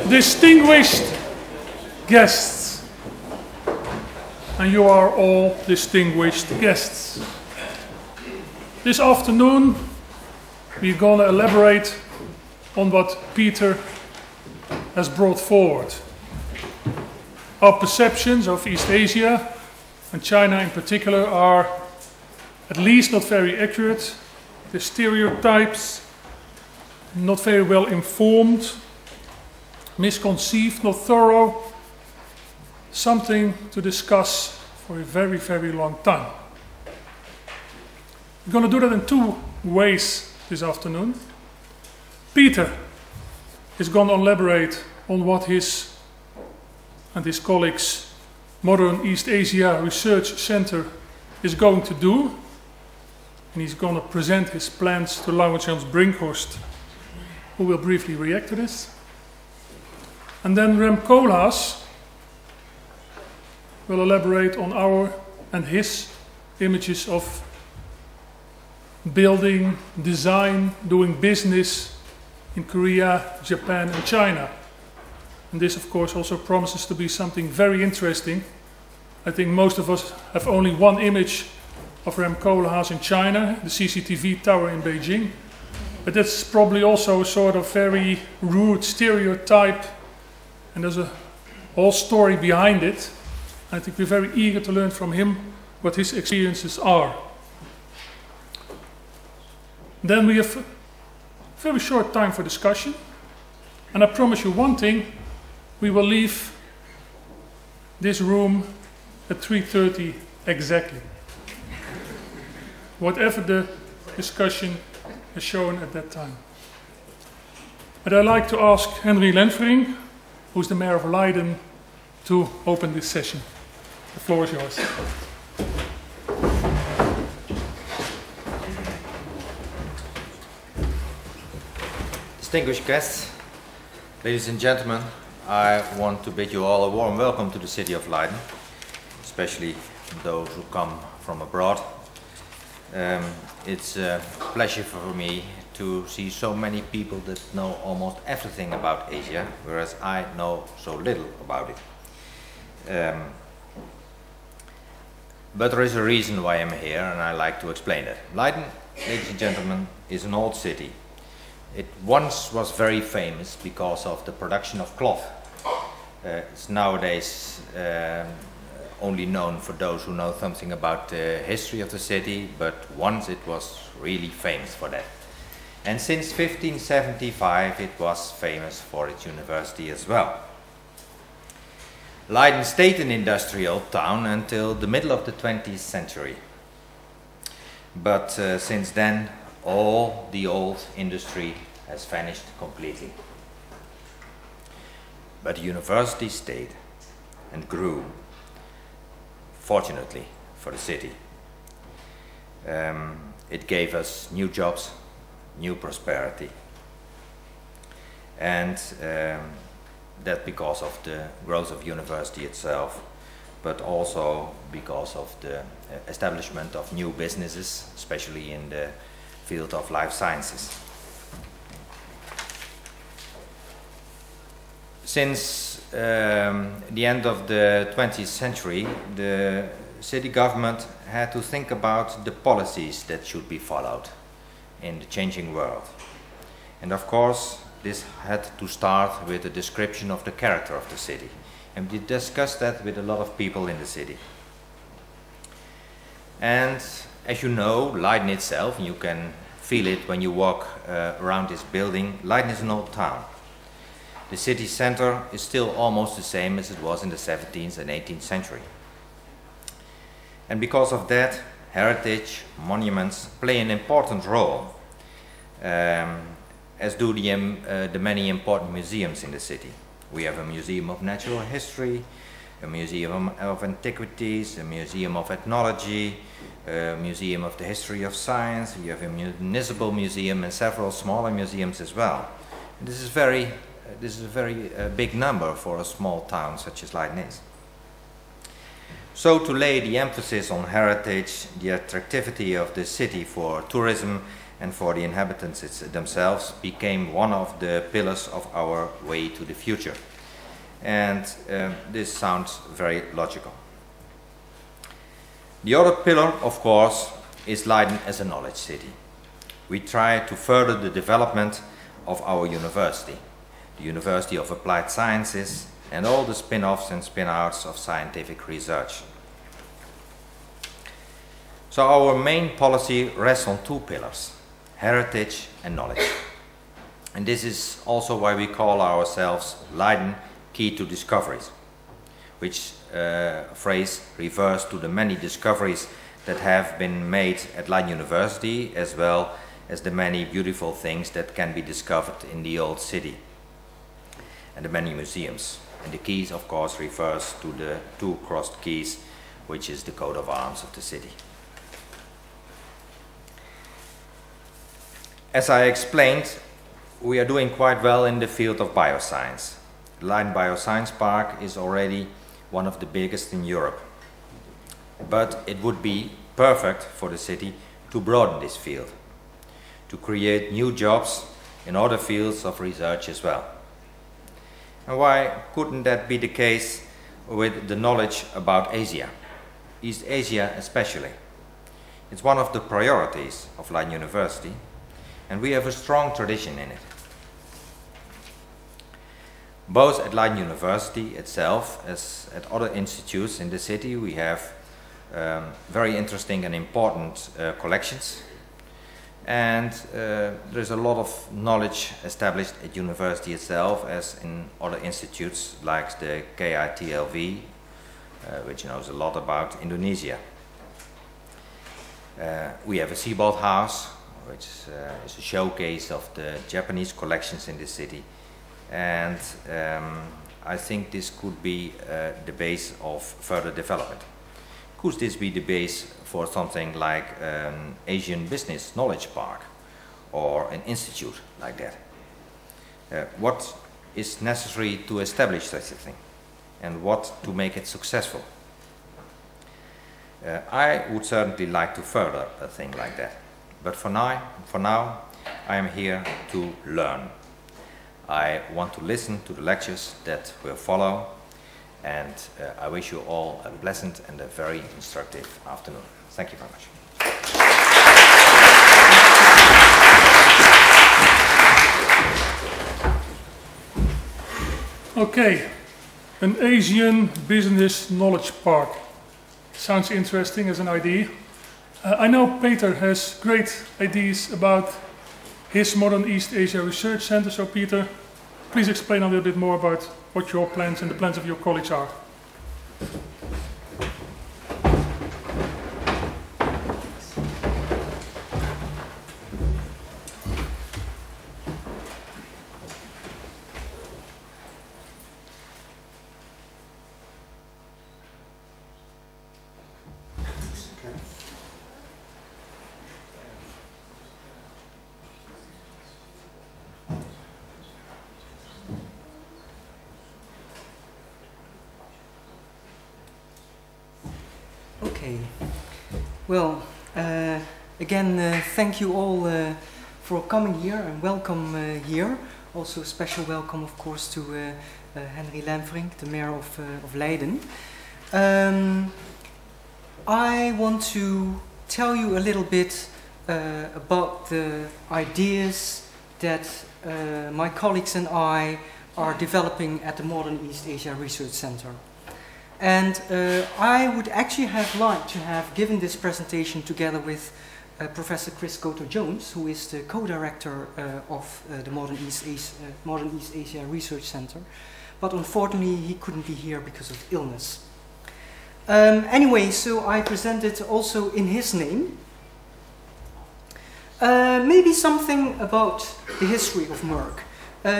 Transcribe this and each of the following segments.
Distinguished guests, and you are all distinguished guests. This afternoon we're going to elaborate on what Peter has brought forward. Our perceptions of East Asia and China in particular are at least not very accurate. The stereotypes, not very well informed, misconceived, not thorough. Something to discuss for a very, very long time. We're going to do that in two ways this afternoon. Peter is going to elaborate on what his and his colleagues' Modern East Asia Research Center is going to do. And he's going to present his plans to Laurens Jans Brinkhorst, who will briefly react to this. And then Rem Koolhaas will elaborate on our and his images of building, design, doing business in Korea, Japan and China. And this of course also promises to be something very interesting. I think most of us have only one image of Rem Koolhaas in China, the CCTV tower in Beijing. But that's probably also a sort of very rude stereotype, and there's a whole story behind it. I think we're very eager to learn from him what his experiences are. Then we have a very short time for discussion. And I promise you one thing, we will leave this room at 3:30 exactly. Whatever the discussion has shown at that time. But I'd like to ask Henry Lenfring, who's the mayor of Leiden, to open this session. The floor is yours. Distinguished guests, ladies and gentlemen, I want to bid you all a warm welcome to the city of Leiden, especially those who come from abroad. It's a pleasure for me to see so many people that know almost everything about Asia, whereas I know so little about it. But there is a reason why I'm here, and I like to explain it. Leiden, ladies and gentlemen, is an old city. It once was very famous because of the production of cloth. It's nowadays only known for those who know something about the history of the city, but once it was really famous for that. And since 1575 it was famous for its university as well. Leiden stayed an industrial town until the middle of the 20th century. But since then all the old industry has vanished completely. But the university stayed and grew, fortunately for the city. It gave us new jobs, new prosperity, and that because of the growth of university itself, but also because of the establishment of new businesses, especially in the field of life sciences. Since the end of the 20th century, the city government had to think about the policies that should be followed in the changing world. And of course, this had to start with a description of the character of the city. And we discussed that with a lot of people in the city. And as you know, Leiden itself, and you can feel it when you walk around this building, Leiden is an old town. The city center is still almost the same as it was in the 17th and 18th century. And because of that, heritage, monuments play an important role, as do the many important museums in the city. We have a museum of natural history, a museum of antiquities, a museum of ethnology, a museum of the history of science. You have a municipal museum and several smaller museums as well. And this is a very big number for a small town such as Leiden is. So to lay the emphasis on heritage, the attractivity of the city for tourism and for the inhabitants themselves became one of the pillars of our way to the future. And this sounds very logical. The other pillar, of course, is Leiden as a knowledge city. We try to further the development of our university, the University of Applied Sciences, and all the spin-offs and spin-outs of scientific research. So our main policy rests on two pillars, heritage and knowledge. And this is also why we call ourselves Leiden Key to Discoveries, which phrase refers to the many discoveries that have been made at Leiden University, as well as the many beautiful things that can be discovered in the old city and the many museums. And the keys, of course, refers to the two crossed keys, which is the coat of arms of the city. As I explained, we are doing quite well in the field of bioscience. The Leiden Bioscience Park is already one of the biggest in Europe. But it would be perfect for the city to broaden this field, to create new jobs in other fields of research as well. And why couldn't that be the case with the knowledge about Asia, East Asia especially? It's one of the priorities of Leiden University, and we have a strong tradition in it. Both at Leiden University itself as at other institutes in the city, we have very interesting and important collections. And there's a lot of knowledge established at university itself, as in other institutes like the KITLV, which knows a lot about Indonesia. We have a Seabolt House, which is a showcase of the Japanese collections in the city. And I think this could be the base of further development. Could this be the base for something like an Asian Business Knowledge Park or an institute like that? What is necessary to establish such a thing, and what to make it successful? I would certainly like to further a thing like that, but for now I am here to learn. I want to listen to the lectures that will follow, and I wish you all a pleasant and a very instructive afternoon. Thank you very much. Okay, an Asian Business Knowledge Park. Sounds interesting as an idea. I know Peter has great ideas about his Modern East Asia Research Center. So Peter, please explain a little bit more about what your plans and the plans of your college are. Okay, well, again, thank you all for coming here and welcome here. Also a special welcome, of course, to Henry Lemfrink, the mayor of Leiden. I want to tell you a little bit about the ideas that my colleagues and I are developing at the Modern East Asia Research Center. And I would actually have liked to have given this presentation together with Professor Chris Cotter-Jones, who is the co-director of the Modern East Asia Research Center. But unfortunately, he couldn't be here because of illness. Anyway, so I presented also in his name. Maybe something about the history of MEARC.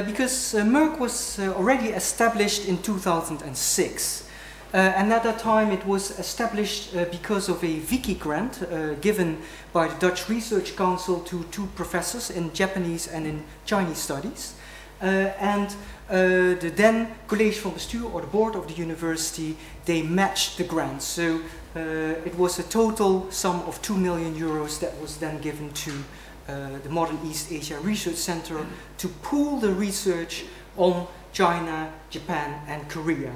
Because MEARC was already established in 2006. And at that time it was established because of a Wiki grant given by the Dutch Research Council to two professors in Japanese and in Chinese studies. and the then College van Bestuur, or the board of the university, they matched the grant. So it was a total sum of 2 million euros that was then given to the Modern East Asia Research Center to pool the research on China, Japan and Korea.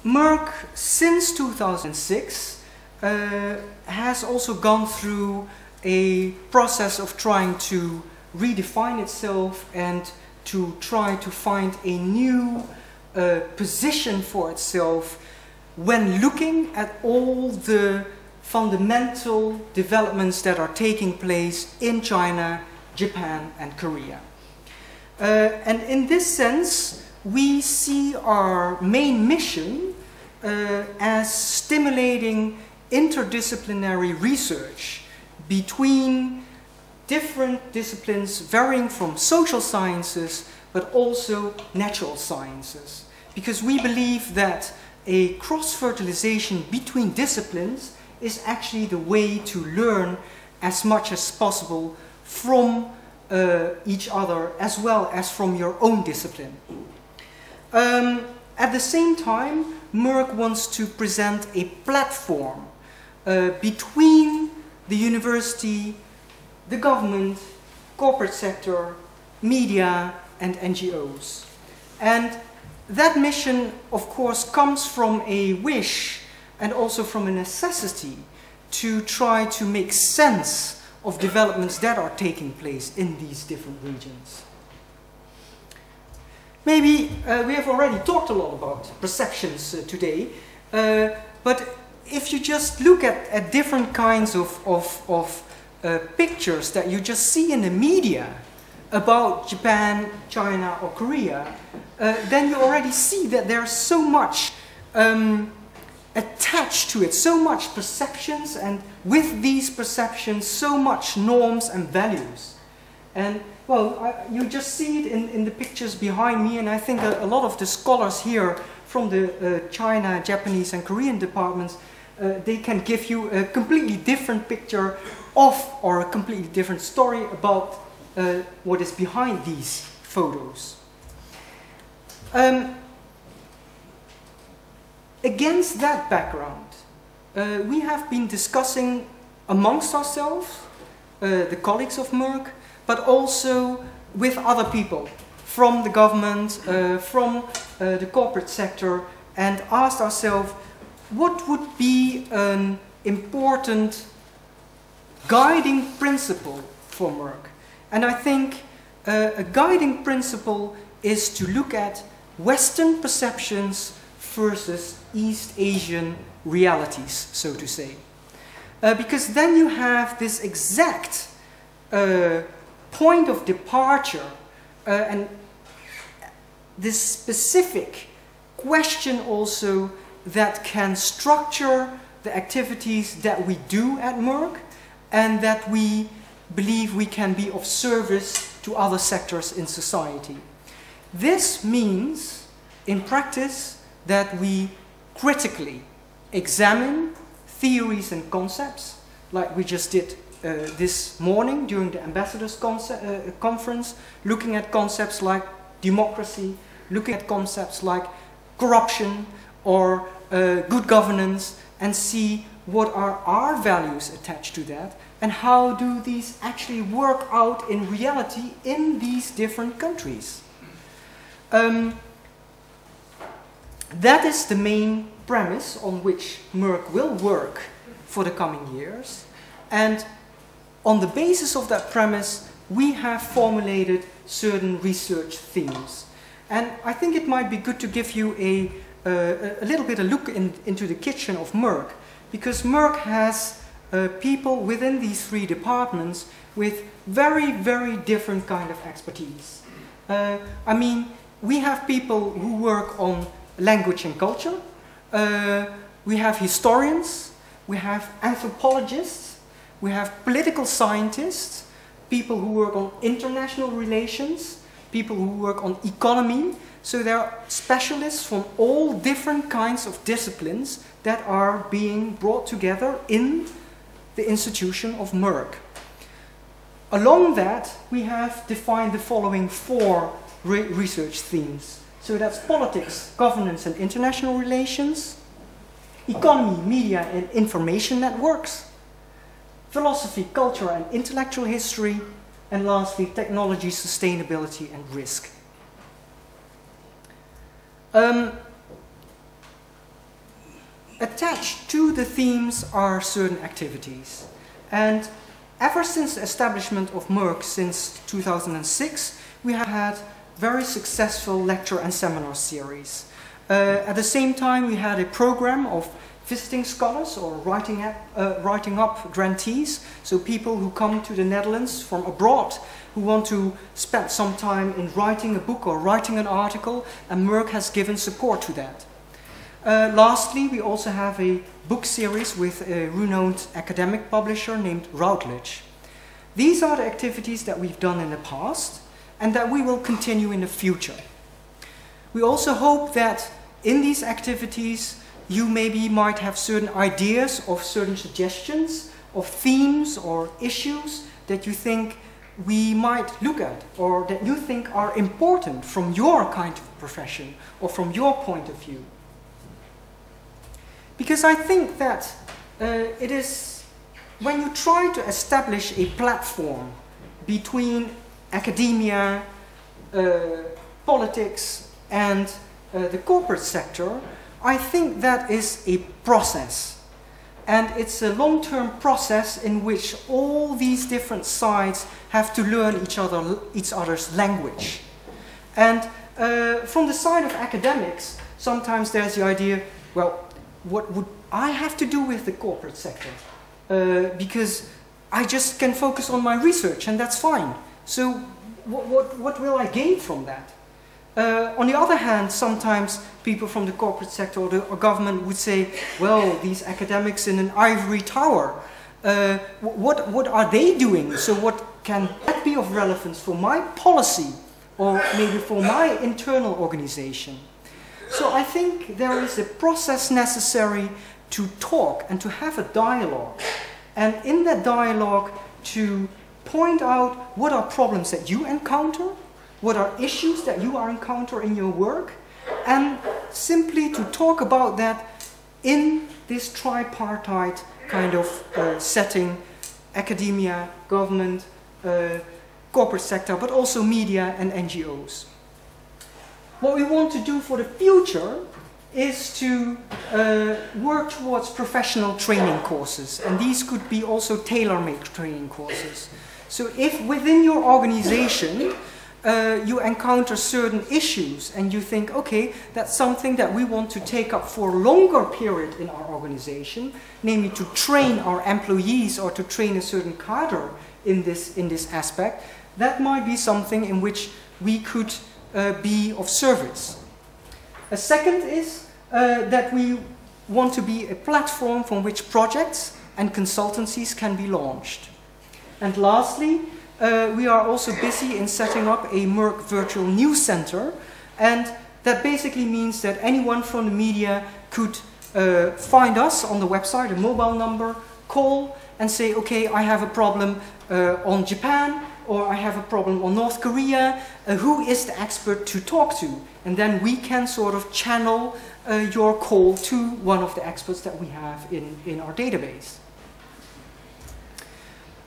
MEARC, since 2006, has also gone through a process of trying to redefine itself and to try to find a new position for itself when looking at all the fundamental developments that are taking place in China, Japan and Korea. And in this sense, we see our main mission as stimulating interdisciplinary research between different disciplines varying from social sciences but also natural sciences. Because we believe that a cross-fertilization between disciplines is actually the way to learn as much as possible from each other as well as from your own discipline. At the same time, MEARC wants to present a platform between the university, the government, corporate sector, media and NGOs. And that mission, of course, comes from a wish and also from a necessity to try to make sense of developments that are taking place in these different regions. Maybe we have already talked a lot about perceptions today, but if you just look at different kinds of pictures that you just see in the media about Japan, China or Korea, then you already see that there's so much attached to it, so much perceptions, and with these perceptions so much norms and values. And well, you just see it in the pictures behind me, and I think a lot of the scholars here from the China, Japanese and Korean departments, they can give you a completely different picture of, or a completely different story about what is behind these photos. Against that background, we have been discussing amongst ourselves, the colleagues of MEARC, but also with other people from the government, from the corporate sector, and asked ourselves what would be an important guiding principle for MEARC. And I think a guiding principle is to look at Western perceptions versus East Asian realities, so to say. Because then you have this exact point of departure and this specific question also that can structure the activities that we do at MEARC and that we believe we can be of service to other sectors in society. This means, in practice, that we critically examine theories and concepts, like we just did this morning during the Ambassadors Conference, looking at concepts like democracy, looking at concepts like corruption or good governance, and see what are our values attached to that and how do these actually work out in reality in these different countries. That is the main premise on which MEARC will work for the coming years, and on the basis of that premise we have formulated certain research themes. And I think it might be good to give you a little bit of look into the kitchen of MEARC, because MEARC has people within these three departments with very, very different kind of expertise. I mean, we have people who work on language and culture, we have historians, we have anthropologists, we have political scientists, people who work on international relations, people who work on economy. So there are specialists from all different kinds of disciplines that are being brought together in the institution of MEARC. Along that, we have defined the following 4 research themes. So that's politics, governance and international relations, economy, media and information networks, philosophy, culture and intellectual history, and lastly, technology, sustainability and risk. Attached to the themes are certain activities. And ever since the establishment of MEARC since 2006, we have had very successful lecture and seminar series. At the same time, we had a program of visiting scholars or writing up grantees, so people who come to the Netherlands from abroad who want to spend some time in writing a book or writing an article, and MEARC has given support to that. Lastly, we also have a book series with a renowned academic publisher named Routledge. These are the activities that we've done in the past and that we will continue in the future. We also hope that in these activities you might have certain ideas or certain suggestions of themes or issues that you think we might look at or that you think are important from your kind of profession or from your point of view. Because I think that it is when you try to establish a platform between academia, politics and the corporate sector, I think that is a process. And it's a long-term process in which all these different sides have to learn each other's language. And from the side of academics, sometimes there's the idea, well, what would I have to do with the corporate sector? Because I just can focus on my research and that's fine. So what will I gain from that? On the other hand, sometimes people from the corporate sector or government would say, well, these academics in an ivory tower, what are they doing? So what can that be of relevance for my policy or maybe for my internal organization? So I think there is a process necessary to talk and to have a dialogue. And in that dialogue to point out what are problems that you encounter, what are issues that you are encounter in your work, and simply to talk about that in this tripartite kind of setting, academia, government, corporate sector, but also media and NGOs. What we want to do for the future is to work towards professional training courses, and these could be also tailor-made training courses. So if within your organization you encounter certain issues and you think, okay, that's something that we want to take up for a longer period in our organization, namely to train our employees or to train a certain cadre in this aspect, that might be something in which we could be of service. A second is that we want to be a platform from which projects and consultancies can be launched. And lastly, we are also busy in setting up a MEARC virtual news center, and that basically means that anyone from the media could find us on the website, a mobile number, call and say, okay, I have a problem on Japan, or I have a problem on North Korea, who is the expert to talk to? And then we can sort of channel your call to one of the experts that we have in our database.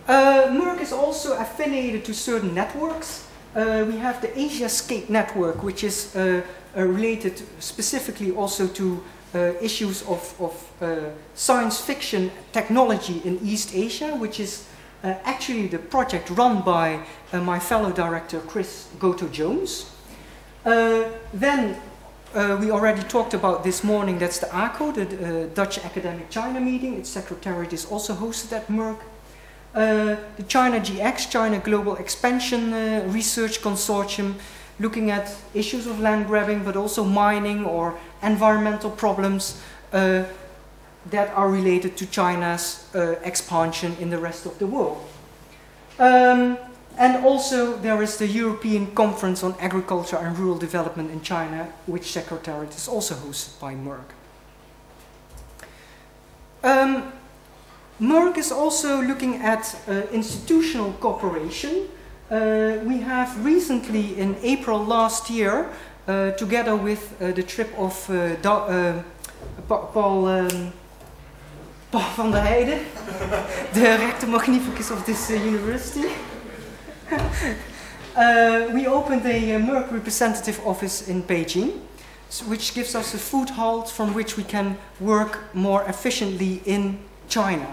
MEARC is also affiliated to certain networks. We have the Asiascape network, which is related specifically also to issues of science fiction technology in East Asia, which is actually the project run by my fellow director Chris Goto-Jones. Then we already talked about this morning, that's the ACO, the Dutch Academic China meeting. Its secretariat is also hosted at MEARC. The China GX, China Global Expansion Research Consortium, looking at issues of land grabbing, but also mining or environmental problems that are related to China's expansion in the rest of the world. And also there is the European Conference on Agriculture and Rural Development in China, which secretariat is also hosted by MEARC. MEARC is also looking at institutional cooperation. We have recently, in April last year, together with the trip of Paul van der Heijden, the rector magnificus of this university, we opened a MEARC representative office in Beijing, which gives us a foothold from which we can work more efficiently in China.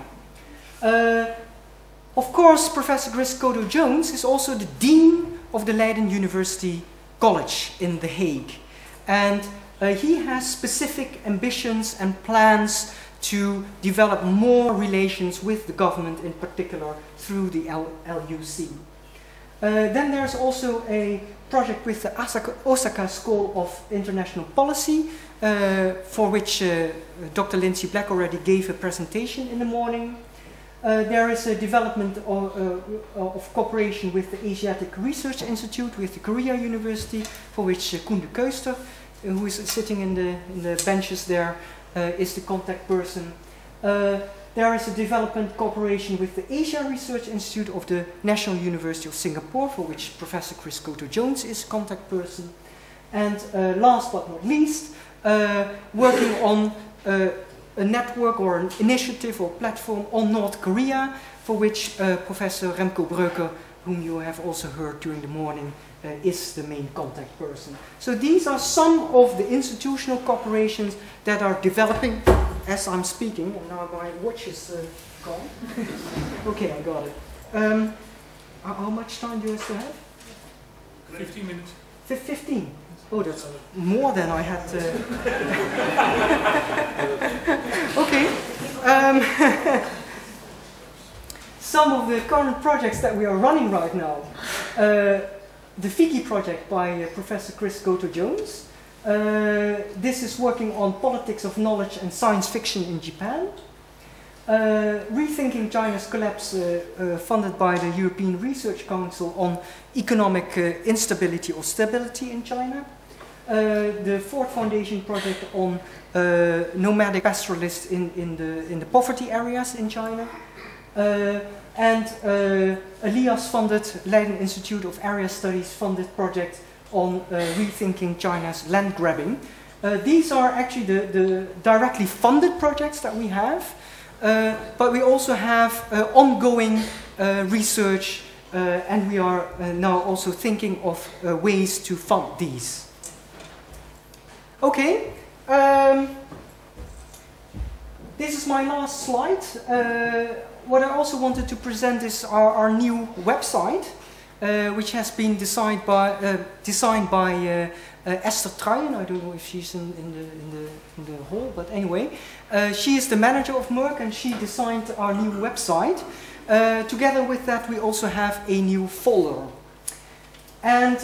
Of course, Professor Chris Cotto-Jones is also the Dean of the Leiden University College in The Hague. And he has specific ambitions and plans to develop more relations with the government, in particular through the LUC. Then there's also a project with the Osaka School of International Policy, for which Dr. Lindsay Black already gave a presentation in the morning. There is a development of cooperation with the Asiatic Research Institute, with the Korea University, for which Koen de Keuster, who is sitting in the benches there, is the contact person. There is a development cooperation with the Asia Research Institute of the National University of Singapore, for which Professor Chris Cotto-Jones is contact person. And last but not least, working on a network or an initiative or platform on North Korea, for which Professor Remco Breuker, whom you have also heard during the morning, is the main contact person. So these are some of the institutional cooperations that are developing as I'm speaking, and now my watch is gone. Okay, I got it. How much time do I still have? 15 minutes. 15? Oh, that's more than I had. Okay. Some of the current projects that we are running right now. The FIGI project by Professor Chris Cotto-Jones. This is working on politics of knowledge and science fiction in Japan. Rethinking China's collapse, funded by the European Research Council on economic instability or stability in China. The Ford Foundation project on nomadic pastoralists in the poverty areas in China. And Elias-funded Leiden Institute of Area Studies funded project on rethinking China's land grabbing. These are actually the directly funded projects that we have, but we also have ongoing research, and we are now also thinking of ways to fund these. Okay, this is my last slide. What I also wanted to present is our new website, which has been designed by Esther Truijen. I don't know if she's in the hall, but anyway, she is the manager of MEARC, and she designed our new website. Together with that, we also have a new folder, and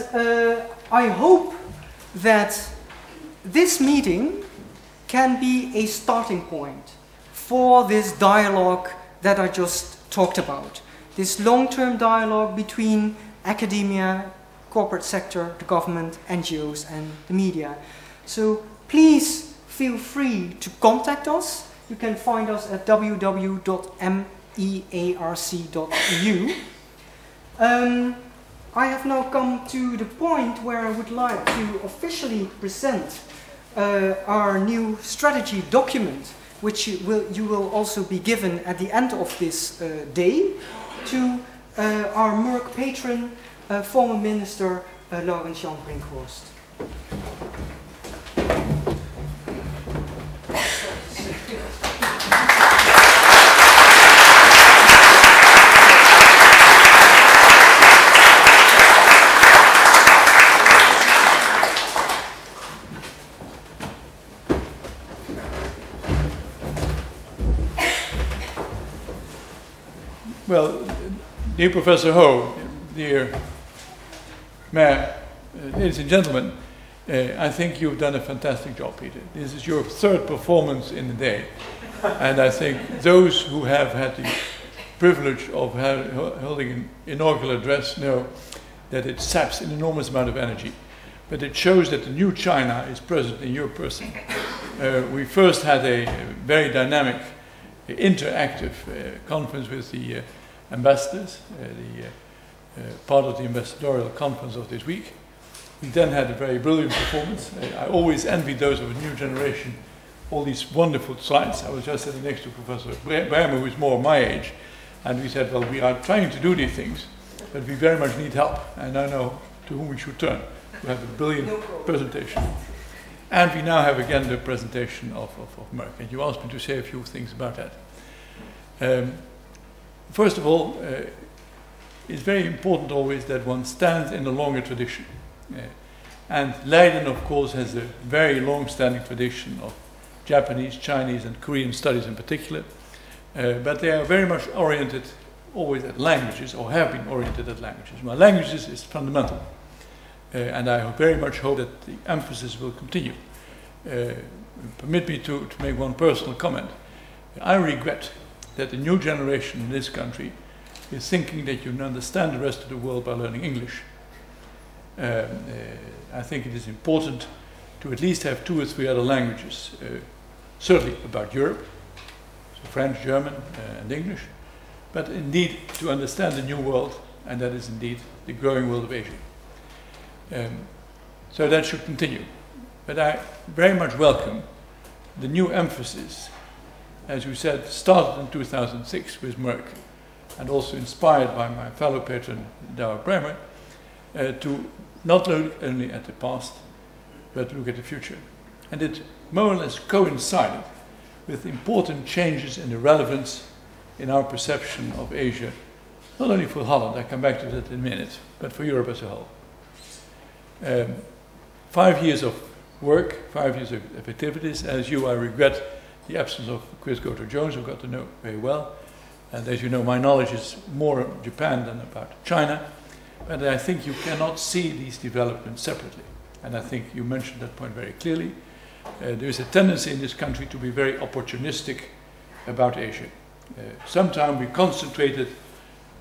I hope that this meeting can be a starting point for this dialogue that I just talked about. This long-term dialogue between academia, corporate sector, the government, NGOs and the media. So please feel free to contact us. You can find us at www.mearc.eu. I have now come to the point where I would like to officially present our new strategy document, which you will also be given at the end of this day, to our MEARC patron, former Minister Laurens Jan Brinkhorst. Well, dear Professor Ho, dear Mayor, ladies and gentlemen, I think you've done a fantastic job, Peter. This is your third performance in the day. And I think those who have had the privilege of holding an inaugural address know that it saps an enormous amount of energy. But it shows that the new China is present in your person. We first had a very dynamic interactive conference with the ambassadors, part of the ambassadorial conference of this week. We then had a very brilliant performance. I always envy those of a new generation, all these wonderful slides. I was just sitting next to Professor Bremer, who is more my age, and we said, well, we are trying to do these things, but we very much need help, and I know to whom we should turn. We have a brilliant presentation. And we now have again the presentation of MEARC, and you asked me to say a few things about that. First of all, it's very important always that one stands in a longer tradition. And Leiden, of course, has a very long-standing tradition of Japanese, Chinese, and Korean studies in particular, but they are very much oriented always at languages, or have been oriented at languages. Well, languages is fundamental. And I very much hope that the emphasis will continue. Permit me to make one personal comment. I regret that the new generation in this country is thinking that you can understand the rest of the world by learning English. I think it is important to at least have 2 or 3 other languages, certainly about Europe, so French, German, and English, but indeed to understand the new world, and that is indeed the growing world of Asia. So that should continue. But I very much welcome the new emphasis, as we said, started in 2006 with MEARC, and also inspired by my fellow patron, Douwe Bremer, to not look only at the past, but look at the future. And it more or less coincided with important changes in the relevance in our perception of Asia, not only for Holland, I come back to that in a minute, but for Europe as a whole. 5 years of work, 5 years of activities. As you, I regret the absence of Chris Goto-Jones, who got to know very well. And as you know, my knowledge is more of Japan than about China. But I think you cannot see these developments separately. And I think you mentioned that point very clearly. There is a tendency in this country to be very opportunistic about Asia. Sometimes we concentrated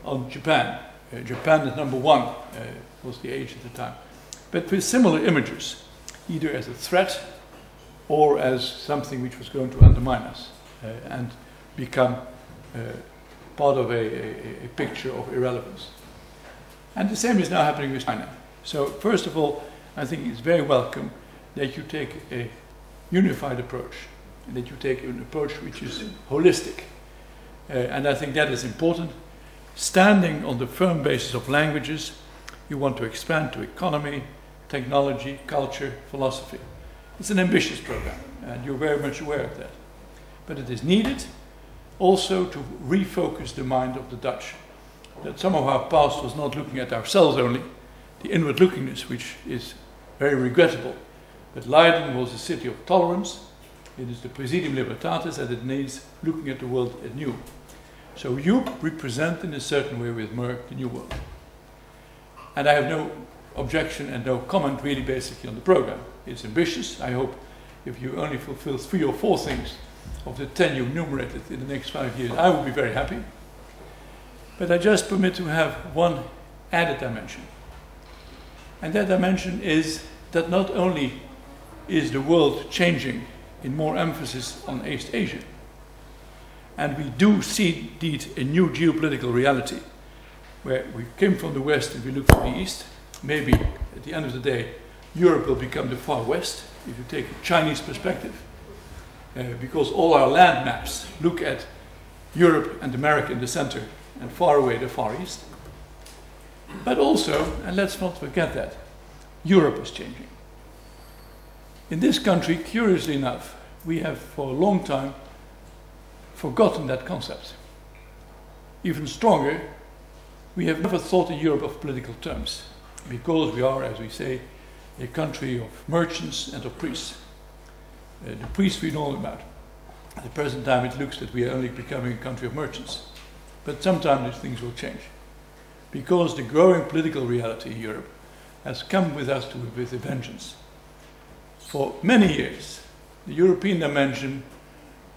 on Japan. Japan is #1, was the age at the time. But with similar images, either as a threat or as something which was going to undermine us and become part of a picture of irrelevance. And the same is now happening with China. So first of all, I think it's very welcome that you take a unified approach, and that you take an approach which is holistic. And I think that is important. Standing on the firm basis of languages, you want to expand to economy, technology, culture, philosophy. It's an ambitious program, and you're very much aware of that. But it is needed also to refocus the mind of the Dutch. That some of our past was not looking at ourselves only, the inward lookingness, which is very regrettable. But Leiden was a city of tolerance. It is the Praesidium Libertatis, and it needs looking at the world anew. So you represent in a certain way with MEARC the new world. And I have no objection and no comment really basically on the program. It's ambitious. I hope if you only fulfill 3 or 4 things of the 10 you enumerated in the next 5 years, I will be very happy. But I just permit to have one added dimension. And that dimension is that not only is the world changing in more emphasis on East Asia, and we do see indeed a new geopolitical reality, where we came from the West and we look to the East. Maybe at the end of the day, Europe will become the Far West, if you take a Chinese perspective, because all our land maps look at Europe and America in the center, and far away the Far East. But also, and let's not forget that, Europe is changing. In this country, curiously enough, we have for a long time forgotten that concept. Even stronger, we have never thought in Europe of political terms, because we are, as we say, a country of merchants and of priests. The priests we know about. At the present time it looks that we are only becoming a country of merchants. But sometime these things will change. Because the growing political reality in Europe has come with us with a vengeance. For many years, the European dimension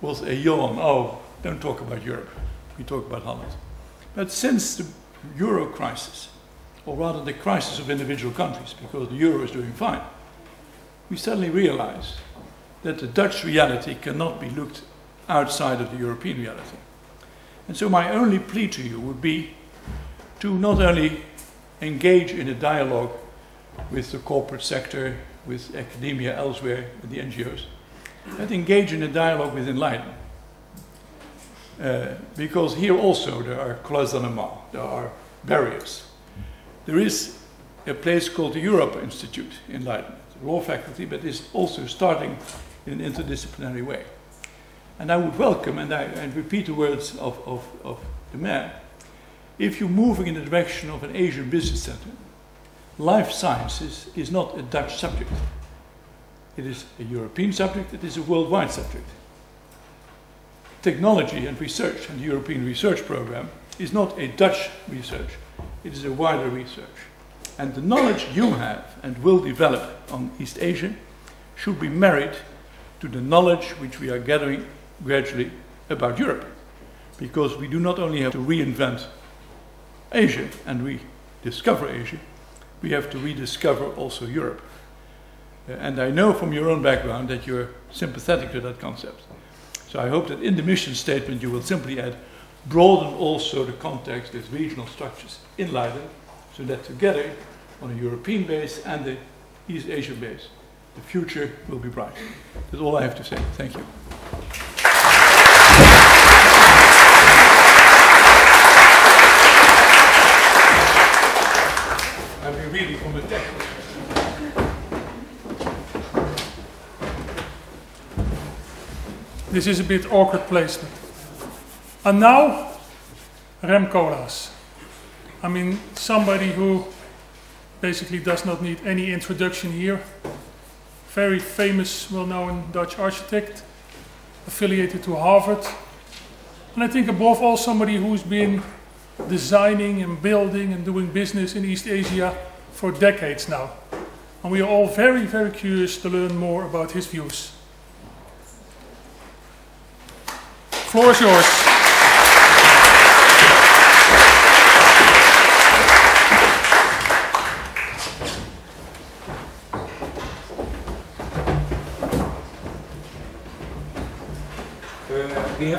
was a yawn. Oh, don't talk about Europe. We talk about Holland. But since the Euro crisis, or rather the crisis of individual countries, because the Euro is doing fine, we suddenly realize that the Dutch reality cannot be looked outside of the European reality. And so my only plea to you would be to not only engage in a dialogue with the corporate sector, with academia elsewhere, with the NGOs, but engage in a dialogue within Leiden. Because here also there are cloisonnements, there are barriers. There is a place called the Europe Institute in Leiden, the law faculty, but is also starting in an interdisciplinary way. And I would welcome, and I repeat the words of the mayor, if you're moving in the direction of an Asian business center, life sciences is not a Dutch subject. It is a European subject, it is a worldwide subject. Technology and research and the European research program is not a Dutch research, it is a wider research. And the knowledge you have and will develop on East Asia should be married to the knowledge which we are gathering gradually about Europe. Because we do not only have to reinvent Asia and rediscover Asia, we have to rediscover also Europe. And I know from your own background that you're sympathetic to that concept. So I hope that in the mission statement you will simply add, broaden also the context with regional structures in Leiden, so that together, on a European base and the East Asian base, the future will be bright. That's all I have to say. Thank you. I'll be reading from the text. This is a bit awkward placement. And now, Rem Koolhaas. I mean, somebody who basically does not need any introduction here. Very famous, well-known Dutch architect, affiliated to Harvard. And I think above all somebody who's been designing and building and doing business in East Asia for decades now. And we are all very, very curious to learn more about his views. Floor is yours. We have